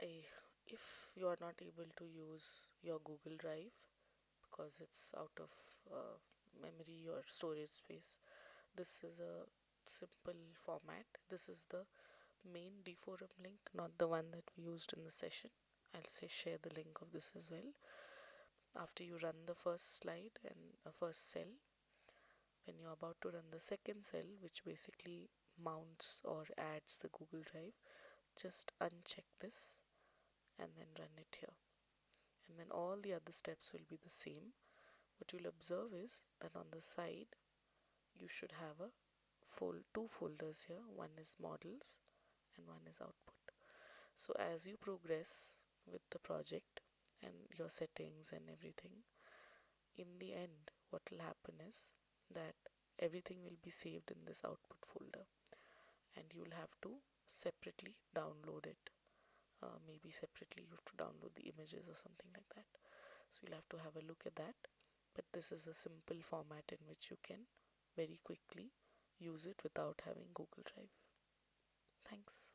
If you are not able to use your Google Drive because it's out of memory or storage space, this is a simple format. This is the main deforum link, not the one that we used in the session. I'll say share the link of this as well. After you run the first slide and first cell, when you're about to run the second cell, which basically mounts or adds the Google Drive, just uncheck this and then run it here. And then all the other steps will be the same. What you'll observe is that on the side you should have a two folders here. One is models and one is output. So as you progress with the project and your settings and everything, in the end what will happen is that everything will be saved in this output folder, and you'll have to separately download it. Maybe separately you have to download the images or something like that. So you'll have to have a look at that. But this is a simple format in which you can very quickly use it without having Google Drive. Thanks.